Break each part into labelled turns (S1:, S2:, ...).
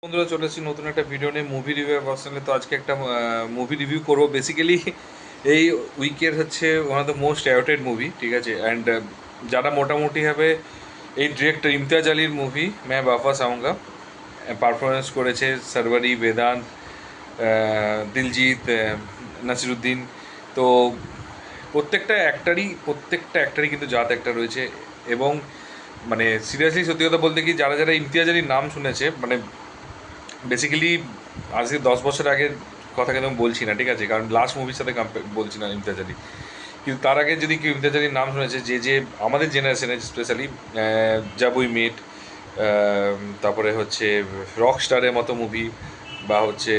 S1: বন্ধুরা, চলে এসেছি নতুন একটা ভিডিও নিয়ে মুভি রিভিউ পার্সোনালি। তো আজকে একটা মুভি রিভিউ করবো। বেসিক্যালি এই উইকের হচ্ছে one of the most awaited movie, ঠিক আছে। অ্যান্ড যারা মোটামুটি হবে এই ডিরেক্টর ইমতিয়াজ আলীর মুভি मैं वफा चाहूँगा পারফরমেন্স করেছে সরওয়ারি, বেদান্ত, দিলজিৎ, নাসিরুদ্দিন। তো প্রত্যেকটা অ্যাক্টারই কিন্তু জাত একটা রয়েছে। এবং মানে সিরিয়াসলি সত্যি কথা বলতে কি, যারা যারা ইমতিয়াজ আলীর নাম শুনেছে, মানে বেসিক্যালি আজকে 10 বছর আগের কথা কেন বলছি না, ঠিক আছে, কারণ লাস্ট মুভির সাথে বলছি না ইমতিয়াজ আলী। কিন্তু তার আগে যদি কেউ ইমতিয়াজ আলীর নাম শুনেছে, যে যে আমাদের জেনারেশনে স্পেশালি যাব উই মেট, তারপরে হচ্ছে রক স্টারের মতো মুভি, বা হচ্ছে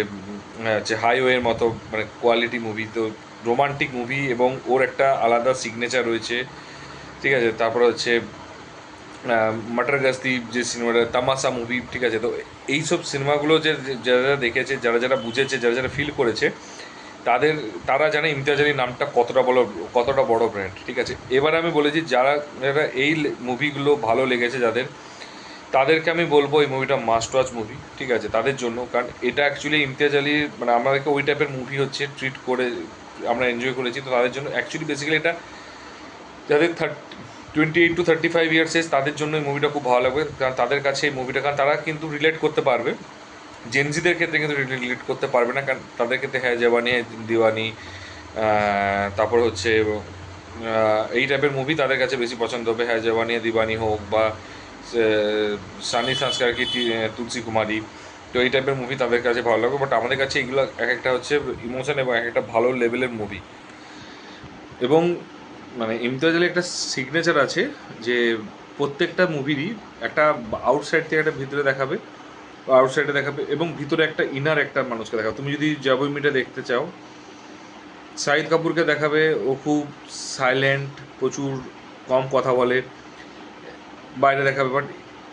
S1: হাইওয়ের মতো মানে কোয়ালিটি মুভি, তো রোমান্টিক মুভি এবং ওর একটা আলাদা সিগনেচার রয়েছে, ঠিক আছে। তারপরে হচ্ছে মাটার গাস্তি যে সিনেমাটা, তামাশা মুভি, ঠিক আছে। তো এইসব সিনেমাগুলো যে যারা যারা দেখেছে, যারা যারা বুঝেছে, যারা যারা ফিল করেছে, তারা জানে ইমতিয়াজ আলীর নামটা কতটা বড় ব্র্যান্ড, ঠিক আছে। এবারে আমি বলেছি যারা যারা এই মুভিগুলো ভালো লেগেছে যাদের, তাদেরকে আমি বলবো এই মুভিটা মাস্ট ওয়াচ মুভি, ঠিক আছে, তাদের জন্য। কারণ এটা অ্যাকচুয়ালি ইমতিয়াজ আলীর মানে আমাদেরকে ওই টাইপের মুভি হচ্ছে ট্রিট করে আমরা এনজয় করেছি। তো তাদের জন্য অ্যাকচুয়ালি বেসিক্যালি এটা যাদের 28 to 35 ইয়ার্স এজ, তাদের জন্য এই মুভিটা খুব ভালো লাগবে। কারণ তাদের কাছে এই মুভিটা, কারণ তারা কিন্তু রিলেট করতে পারবে। জেনজিদের ক্ষেত্রে কিন্তু রিলেট করতে পারবে না, কারণ তাদের ক্ষেত্রে হ্যাঁ জওয়ানি হ্যায় দিওয়ানি, তারপর হচ্ছে এই টাইপের মুভি তাদের কাছে বেশি পছন্দ হবে। হ্যাঁ জওয়ানি হ্যায় দিওয়ানি হোক, বা সানি সংস্কার কি তুলসী কুমারী, তো এই টাইপের মুভি তাদের কাছে ভালো লাগবে। বাট আমাদের কাছে এগুলো এক একটা হচ্ছে ইমোশন এবং এক একটা ভালো লেভেলের মুভি। এবং মানে ইমতিয়াজ আলী একটা সিগনেচার আছে যে প্রত্যেকটা মুভিরই একটা আউটসাইড থেকে একটা ভিতরে দেখাবে, বা আউটসাইডে দেখাবে, এবং ভিতরে একটা ইনার একটা মানুষকে দেখাবে। তুমি যদি জাবই মিটা দেখতে চাও, শাহিদ কাপুরকে দেখাবে ও খুব সাইলেন্ট, প্রচুর কম কথা বলে, বাইরে দেখাবে। বাট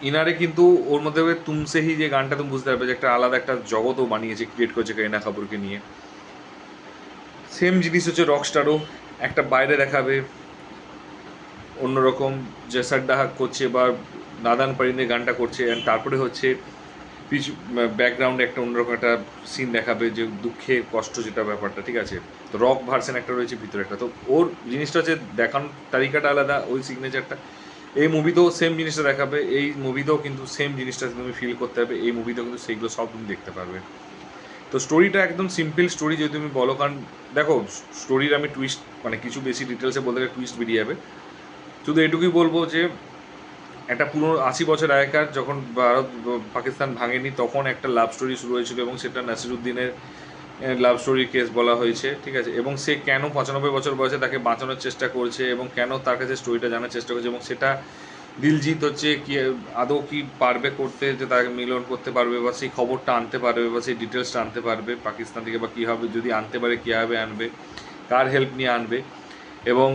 S1: ইনারে কিন্তু ওর মধ্যে তুমসে হি যে গানটা তুমি বুঝতে পারবে যে একটা আলাদা একটা জগৎও বানিয়েছে, ক্রিয়েট করেছে করিনা কাপুরকে নিয়ে। সেম জিনিস হচ্ছে রকস্টারও একটা বাইরে দেখাবে অন্যরকম, যে সাড্ডাহাক করছে বা নাদান পারিনে গানটা করছে, অ্যান্ড তারপরে হচ্ছে পিছু ব্যাকগ্রাউন্ডে একটা অন্যরকম একটা সিন দেখাবে, যে দুঃখে কষ্ট যেটা ব্যাপারটা, ঠিক আছে। তো রক ভার্সন একটা রয়েছে, ভিতরে একটা। তো ওর জিনিসটা হচ্ছে দেখানোর তালিকাটা আলাদা, ওই সিগনেচারটা। এই মুভিতেও সেম জিনিসটা দেখাবে, এই মুভিতেও কিন্তু সেম জিনিসটা তুমি ফিল করতে হবে, এই মুভিতেও কিন্তু সেইগুলো সব তুমি দেখতে পারবে। তো স্টোরিটা একদম সিম্পল স্টোরি যদি তুমি বলো, কারণ দেখো স্টোরির আমি টুইস্ট মানে কিছু বেশি ডিটেলসে বলতে গেলে টুইস্ট বেরিয়ে যাবে। শুধু এটুকুই বলবো যে একটা পুরো 80 বছর আগেকার, যখন ভারত পাকিস্তান ভাঙেনি, তখন একটা লাভ স্টোরি শুরু হয়েছিল, এবং সেটা নাসিরুদ্দিনের লাভ স্টোরি কেস বলা হয়েছে, ঠিক আছে। এবং সে কেন 95 বছর বয়সে তাকে বাঁচানোর চেষ্টা করছে, এবং কেন তার কাছে স্টোরিটা জানার চেষ্টা করছে, এবং সেটা দিলজিৎ হচ্ছে কি আদৌ কি পারবে করতে, যে তাকে মিলন করতে পারবে, বা সেই খবরটা আনতে পারবে, বা সেই ডিটেলসটা আনতে পারবে পাকিস্তান থেকে, বা কীভাবে যদি আনতে পারে, কীভাবে আনবে, কার হেল্প নিয়ে আনবে। এবং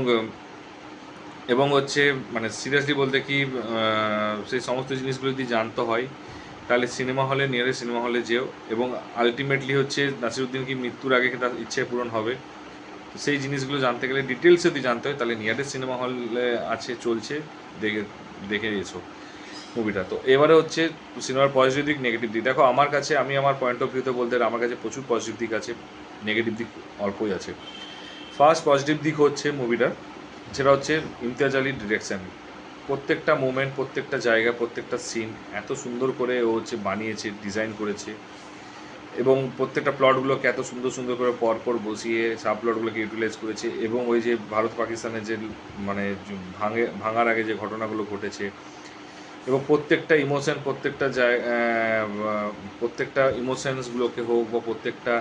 S1: এবং হচ্ছে মানে সিরিয়াসলি বলতে কি, সেই সমস্ত জিনিসগুলো যদি জানতে হয়, তাহলে সিনেমা হলে নিয়ারেস্ট সিনেমা হলে যেও। এবং আলটিমেটলি হচ্ছে নাসিরুদ্দিন কি মৃত্যুর আগে তার ইচ্ছে পূরণ হবে, তো সেই জিনিসগুলো জানতে গেলে, ডিটেলস যদি জানতে হয়, তাহলে নিয়ারেস্ট সিনেমা হলে আছে, চলছে, দেখে দেখে এসো মুভিটা। তো এবারে হচ্ছে সিনেমার পজিটিভ দিক, নেগেটিভ দিক। দেখো আমার কাছে, আমি আমার পয়েন্ট অফ ভিউতে বলতে আমার কাছে প্রচুর পজিটিভ দিক আছে, নেগেটিভ দিক অল্পই আছে। ফার্স্ট পজিটিভ দিক হচ্ছে মুভিটার, যেটা হচ্ছে ইমতিয়াজ আলীর ডিরেকশান। প্রত্যেকটা মোমেন্ট, প্রত্যেকটা জায়গা, প্রত্যেকটা সিন এত সুন্দর করে ও হচ্ছে বানিয়েছে, ডিজাইন করেছে, এবং প্রত্যেকটা প্লটগুলোকে এত সুন্দর সুন্দর করে পরপর বসিয়ে সাব প্লটগুলোকে ইউটিলাইজ করেছে। এবং ওই যে ভারত পাকিস্তানের যে মানে ভাঙার আগে যে ঘটনাগুলো ঘটেছে, এবং প্রত্যেকটা ইমোশন, প্রত্যেকটা ইমোশনসগুলোকে হোক, বা প্রত্যেকটা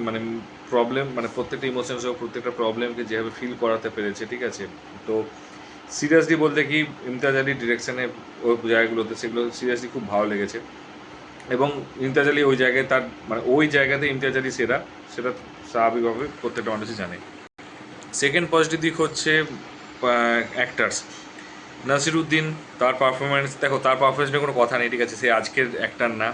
S1: মানে প্রবলেম, মানে প্রত্যেকটা ইমোশনস হোক, প্রত্যেকটা প্রবলেমকে যেভাবে ফিল করাতে পেরেছে, ঠিক আছে। তো সিরিয়াসলি বলতে কি, ইমতিয়াজ আলীর ডিরেকশানে ওই জায়গাগুলোতে সেগুলো সিরিয়াসলি খুব ভালো লেগেছে। এবং ইমতিয়াজ আলী ওই জায়গায় তার মানে ওই জায়গাতে ইমতিয়াজ আলী সেরা, সেটা স্বাভাবিকভাবে প্রত্যেকটা মানুষই জানে। সেকেন্ড পজিটিভ দিক হচ্ছে অ্যাক্টার্স। নাসিরুদ্দিন, তার পারফরমেন্স, দেখো তার পারফরমেন্স নিয়ে কোনো কথা নেই, ঠিক আছে, সে আজকের অ্যাক্টার না,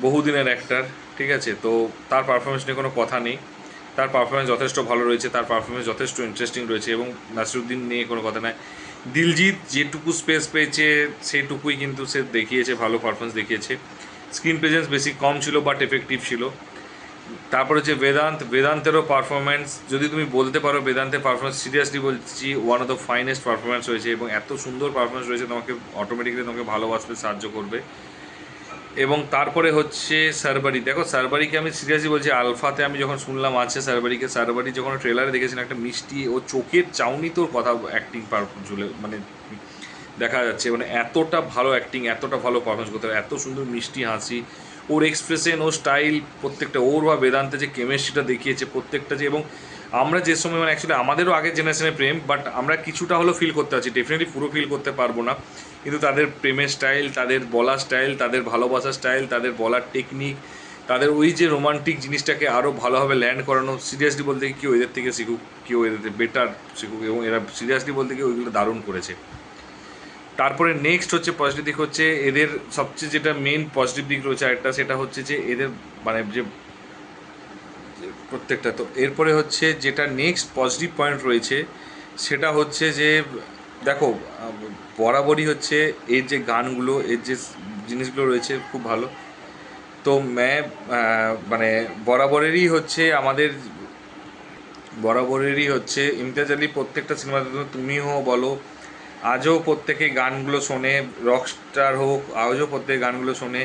S1: বহুদিনের অ্যাক্টার, ঠিক আছে। তো তার পারফরমেন্স নিয়ে কোনো কথা নেই, তার পারফরমেন্স যথেষ্ট ভালো রয়েছে, তার পারফরমেন্স যথেষ্ট ইন্টারেস্টিং রয়েছে, এবং নাসিরুদ্দিন নিয়ে কোনো কথা নয়। দিলজিৎ যেটুকু স্পেস পেয়েছে সেইটুকুই কিন্তু সে দেখিয়েছে, ভালো পারফরমেন্স দেখিয়েছে। স্ক্রিন প্রেজেন্স বেশি কম ছিল বাট এফেক্টিভ ছিল। তারপর হচ্ছে বেদান্তেরও পারফরমেন্স, যদি তুমি বলতে পারো বেদান্তের পারফরমেন্স সিরিয়াসলি বলছি one of the finest performance হয়েছে, এবং এত সুন্দর পারফরমেন্স রয়েছে তোমাকে অটোমেটিক্যালি তোমাকে ভালোবাসতে সাহায্য করবে। এবং তারপরে হচ্ছে সারবারি। দেখো সারবারিকে আমি সিরিয়াসলি বলছি, আলফাতে আমি যখন শুনলাম আছে সারবারিকে, সারবারি যখন ট্রেলারে দেখেছিলাম একটা মিষ্টি ও চোখের চাউনি তোর কথা অ্যাক্টিং জুলে মানে দেখা যাচ্ছে, মানে এতটা ভালো অ্যাক্টিং, এতটা ভালো পারফরমেন্স করতে হবে, এত সুন্দর মিষ্টি হাসি, ওর এক্সপ্রেশন, ওর স্টাইল, প্রত্যেকটা ওর বা বেদান্তে যে কেমিস্ট্রিটা দেখিয়েছে প্রত্যেকটা যে, এবং আমরা যে সময় মানে অ্যাকচুয়ালি আমাদেরও আগের জেনারেশনের প্রেম, বাট আমরা কিছুটা হলেও ফিল করতে পারছি, ডেফিনেটলি পুরো ফিল করতে পারবো না, কিন্তু তাদের প্রেমের স্টাইল, তাদের বলার স্টাইল, তাদের ভালোবাসার স্টাইল, তাদের বলার টেকনিক, তাদের ওই যে রোমান্টিক জিনিসটাকে আরও ভালোভাবে ল্যান্ড করানো, সিরিয়াসলি বলতে কি কেউ এদের থেকে শিখুক, কেউ এদের বেটার শিখুক, এবং এরা সিরিয়াসলি বলতে কি ওইগুলো দারুণ করেছে। তারপরে নেক্সট হচ্ছে পজিটিভ দিক হচ্ছে এদের সবচেয়ে যেটা মেন পজিটিভ দিক রয়েছে আরেকটা, সেটা হচ্ছে যে এদের মানে যে প্রত্যেকটা, তো এরপরে হচ্ছে যেটা নেক্সট পজিটিভ পয়েন্ট রয়েছে সেটা হচ্ছে যে দেখো বরাবরই হচ্ছে এর যে গানগুলো, এর যে জিনিসগুলো রয়েছে খুব ভালো। তো মানে বরাবরেরই হচ্ছে ইমতিয়াজ আলী প্রত্যেকটা সিনেমাতে, তুমিও বলো, আজও প্রত্যেকে গানগুলো শোনে, রকস্টার হোক আজও প্রত্যেকে গানগুলো শোনে,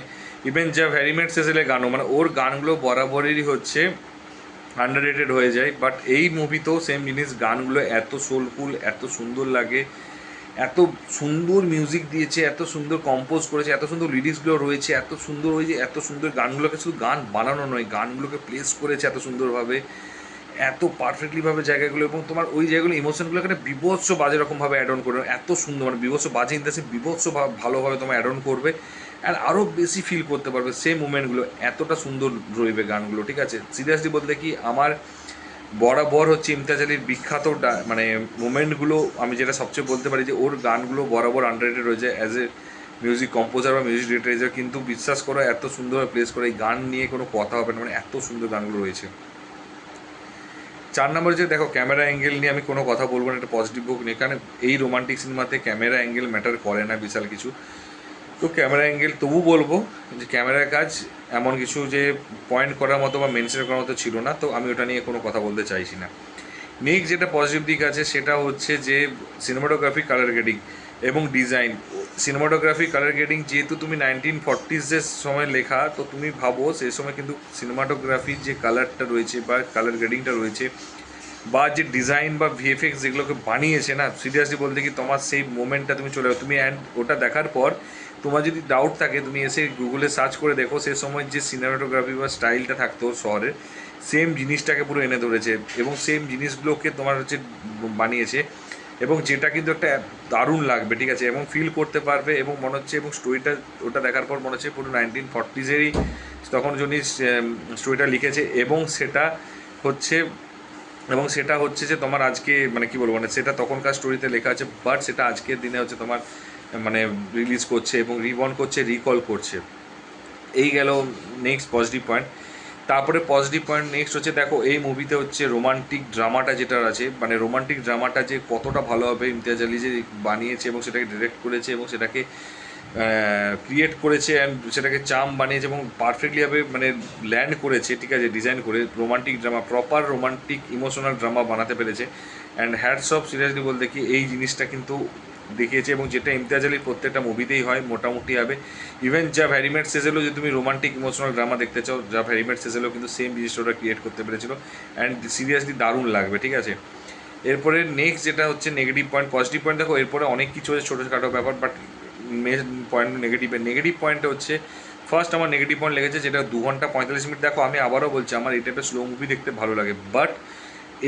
S1: ইভেন যা ভ্যারিমেট সেজেলের গানও, মানে ওর গানগুলো বরাবরেরই হচ্ছে আন্ডাররেটেড হয়ে যায়। বাট এই মুভিতেও সেম জিনিস, গানগুলো এত সোলফুল, এত সুন্দর লাগে, এত সুন্দর মিউজিক দিয়েছে, এত সুন্দর কম্পোজ করেছে, এত সুন্দর লিরিক্সগুলো রয়েছে, এত সুন্দর ওই যে এত সুন্দর গানগুলোকে শুধু গান বানানো নয়, গানগুলোকে প্লেস করেছে এত সুন্দরভাবে, এত পারফেক্টলিভাবে জায়গাগুলো, এবং তোমার ওই জায়গাগুলো ইমোশনগুলোকে একটা বিভৎস বাজে রকমভাবে অ্যাড অন করবে, এত সুন্দর মানে বিভৎস বাজে ইন্টারেস্ট, বিভৎস ভালোভাবে তোমার অ্যাড অন করবে, অ্যান্ড আরও বেশি ফিল করতে পারবে সেই মুমেন্টগুলো, এতটা সুন্দর রইবে গানগুলো, ঠিক আছে। সিরিয়াসলি বলতে কি আমার বরাবর হচ্ছে ইমতিয়াজ আলীর বিখ্যাত মানে মুমেন্টগুলো, আমি যেটা সবচেয়ে বলতে পারি যে ওর গানগুলো বরাবর আন্ডাররেটেড রয়েছে অ্যাজ এ মিউজিক কম্পোজার বা মিউজিক ডিরেক্টর, কিন্তু বিশ্বাস করো এত সুন্দরভাবে প্লেস করে, এই গান নিয়ে কোনো কথা হবে না, মানে এত সুন্দর গানগুলো রয়েছে। 4 নম্বরে যে দেখো ক্যামেরা অ্যাঙ্গেল নিয়ে আমি কোনো কথা বলবো না, এটা পজিটিভ হোক নিয়ে, কারণ এই রোমান্টিক সিনেমাতে ক্যামেরা অ্যাঙ্গেল ম্যাটার করে না বিশাল কিছু, তো ক্যামেরা অ্যাঙ্গেল তবু বলবো যে ক্যামেরার কাজ এমন কিছু যে পয়েন্ট করার মতো বা মেনশন করার মতো ছিল না, তো আমি ওটা নিয়ে কোনো কথা বলতে চাইছি না। নেক্সট যেটা পজিটিভ দিক আছে সেটা হচ্ছে যে সিনেমাটোগ্রাফি, কালার গ্রেডিং এবং ডিজাইন। সিনেমাটোগ্রাফি, কালার গ্রেডিং, যেহেতু তুমি 1940s সময় লেখা, তো তুমি ভাবো সেই সময় কিন্তু সিনেমাটোগ্রাফির যে কালারটা রয়েছে বা কালার গ্রেডিংটা রয়েছে বা যে ডিজাইন বা ভিএফএক্স যেগুলোকে বানিয়েছে না, সিরিয়াসলি বলতে কি তোমার সেই মোমেন্টটা তুমি চলে যাবে, তুমি অ্যান্ড ওটা দেখার পর তোমার যদি ডাউট থাকে তুমি এসে গুগলে সার্চ করে দেখো সে সময় যে সিনেমাটোগ্রাফি বা স্টাইলটা থাকতো শহরের, সেম জিনিসটাকে পুরো এনে ধরেছে, এবং সেম জিনিসগুলোকে তোমার হচ্ছে বানিয়েছে, এবং যেটা কিন্তু একটা দারুণ লাগবে, ঠিক আছে, এবং ফিল করতে পারবে, এবং মনে হচ্ছে, এবং স্টোরিটা ওটা দেখার পর মনে হচ্ছে পুরো 1940s তখন যিনি স্টোরিটা লিখেছে, হচ্ছে সেটা হচ্ছে যে তোমার আজকে মানে কী বলবো, মানে সেটা তখনকার স্টোরিতে লেখা আছে, বাট সেটা আজকের দিনে হচ্ছে তোমার মানে রিলিজ করছে এবং রিবন করছে, রিকল করছে। এই গেল নেক্সট পজিটিভ পয়েন্ট। তারপরে পজিটিভ পয়েন্ট নেক্সট হচ্ছে দেখো এই মুভিতে হচ্ছে রোমান্টিক ড্রামাটা যেটা আছে, মানে রোমান্টিক ড্রামাটা যে কতটা ভালোভাবে ইমতিয়াজ আলী যে বানিয়েছে এবং সেটাকে ডিরেক্ট করেছে এবং সেটাকে ক্রিয়েট করেছে, অ্যান্ড সেটাকে চাম বানিয়েছে এবং পারফেক্টলিভাবে মানে ল্যান্ড করেছে, ঠিক আছে, ডিজাইন করে romantic drama, proper romantic emotional drama বানাতে পেরেছে, অ্যান্ড হ্যাটস অফ সিরিয়াসলি বলতে কি এই জিনিসটা কিন্তু দেখিয়েছে, এবং যেটা ইমতিয়াজ আলীর প্রত্যেকটা মুভিতেই হয় মোটামুটি হবে। ইভেন যা ভ্যারিমেট সেজেলও যদি তুমি রোমান্টিক ইমোশনাল ড্রামা দেখতে চাও, যা ভ্যারিমেট সেজেলও কিন্তু সেম জিনিসটা ওটা ক্রিয়েট করতে পেরেছিল, অ্যান্ড সিরিয়াসলি দারুণ লাগবে, ঠিক আছে। এরপরে নেক্সট যেটা হচ্ছে নেগেটিভ পয়েন্ট, পজিটিভ পয়েন্ট দেখো এরপরে অনেক কিছু হচ্ছে ছোটোখাটো ব্যাপার, বাট মেন পয়েন্ট নেগেটিভ পয়েন্টটা হচ্ছে ফার্স্ট আমার নেগেটিভ পয়েন্ট লেগেছে যেটা 2 ঘন্টা 45 মিনিট। দেখো আমি আবারও বলছি আমার এই টাইপের স্লো মুভি দেখতে ভালো লাগে, বাট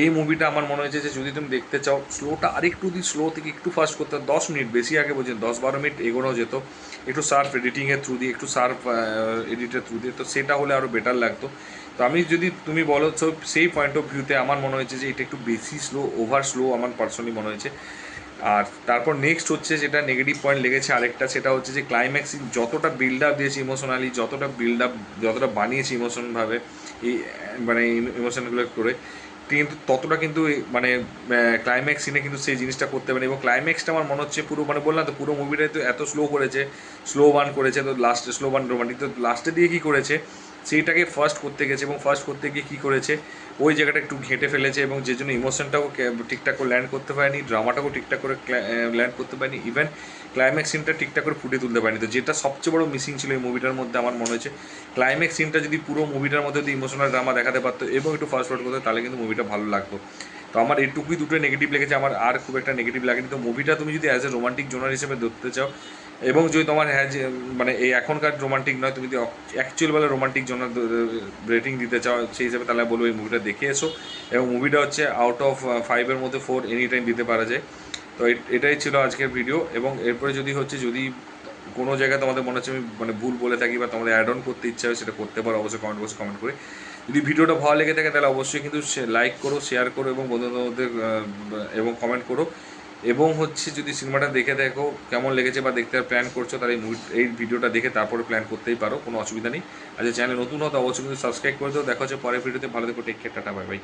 S1: এই মুভিটা আমার মনে হয়েছে যে যদি তুমি দেখতে চাও স্লোটা আরেকটু স্লো থেকে একটু ফাস্ট করতে, 10 মিনিট বেশি আগে বলছেন 10-12 মিনিট এগোনো যেত একটু শার্প এডিটিংয়ের থ্রু দিয়ে, একটু শার্প এডিটের থ্রু দিয়ে, তো সেটা হলে আরও বেটার লাগতো। তো আমি যদি তুমি বলো তো সেই পয়েন্ট অফ ভিউতে আমার মনে হয়েছে যে এটা একটু বেশি স্লো, ওভার স্লো আমার পার্সোনালি মনে হয়েছে। আর তারপর নেক্সট হচ্ছে যেটা নেগেটিভ পয়েন্ট লেগেছে আরেকটা, সেটা হচ্ছে যে ক্লাইম্যাক্স যতটা বিল্ড আপ দিয়েছে ইমোশনালি, যতটা বানিয়েছে ইমোশনভাবে এই মানে ইমোশনগুলো করে, কিন্তু ততটা কিন্তু মানে ক্লাইম্যাক্স সিনে কিন্তু সেই জিনিসটা করতে পারেনি। এবং ক্লাইম্যাক্সটা আমার মনে হচ্ছে পুরো মানে বললাম তো পুরো মুভিটাই তো এত স্লো করেছে, স্লো বার্ন করেছে, তো লাস্টে স্লো বার্ন রোমান্টিক, তো লাস্টে দিয়ে কী করেছে সেইটাকে ফার্স্ট করতে গেছে, এবং ফার্স্ট করতে গিয়ে কী করেছে ওই জায়গাটা একটু ঘেঁটে ফেলেছে, এবং যে জন্য ইমোশনটাও ঠিকঠাক করে ল্যান্ড করতে পারেনি, ড্রামাটাকেও ঠিকঠাক করে ল্যান্ড করতে পারেনি, ইভেন ক্লাইম্যাক্স সিনটা ঠিকঠাক করে ফুটে তুলতে পারেনি। তো যেটা সবচেয়ে বড় মিসিং ছিল এই মুভিটার মধ্যে আমার মনে হয়েছে, ক্লাইম্যাক্স সিনটা যদি পুরো মুভিটার মধ্যে যদি ইমোশনাল ড্রামা দেখাতে পারতো এবং একটু ফাস্ট ফরওয়ার্ড করতো, তাহলে কিন্তু মুভিটা ভালো লাগতো। তো আমার এটুকুই দুটো নেগেটিভ লেগেছে, আমার আর খুব একটা নেগেটিভ লাগেনি। তো মুভিটা তুমি যদি অ্যাজ এ রোমান্টিক জোনার হিসেবে ধরতে চাও, এবং যদি তোমার হ্যাঁ যে মানে এই এখনকার রোমান্টিক নয়, তুমি যদি অ্যাকচুয়াল বেলা রোমান্টিক জোনার রেটিং দিতে চাও সেই হিসাবে, তাহলে বলবো এই মুভিটা দেখে এসো। এবং মুভিটা হচ্ছে আউট অফ 5-এর মধ্যে 4 এনি টাইম দিতে পারা যায়। তো এটাই ছিল আজকের ভিডিও। এবং এরপরে যদি কোনো জায়গায় তোমাদের মনে হচ্ছে আমি মানে ভুল বলে থাকি বা তোমাদের অ্যাড অন করতে ইচ্ছা হয়, সেটা করতে পারো অবশ্যই কমেন্ট বক্সে কমেন্ট করে। যদি ভিডিওটা ভালো লেগে থাকে তাহলে অবশ্যই কিন্তু লাইক করো, শেয়ার করো এবং বন্ধুদের মধ্যে এবং কমেন্ট করো। এবং হচ্ছে যদি সিনেমাটা দেখে দেখো কেমন লেগেছে বা দেখতে প্ল্যান করছো, তাহলে এই ভিডিওটা দেখে তারপরে প্ল্যান করতেই পারো, কোনো অসুবিধা নেই। আর যে চ্যানেল নতুন হতো অবশ্যই কিন্তু সাবস্ক্রাইব করে দাও। দেখা হচ্ছে পরের ভিডিওতে, ভালো থেকো, take care, tata, bye by.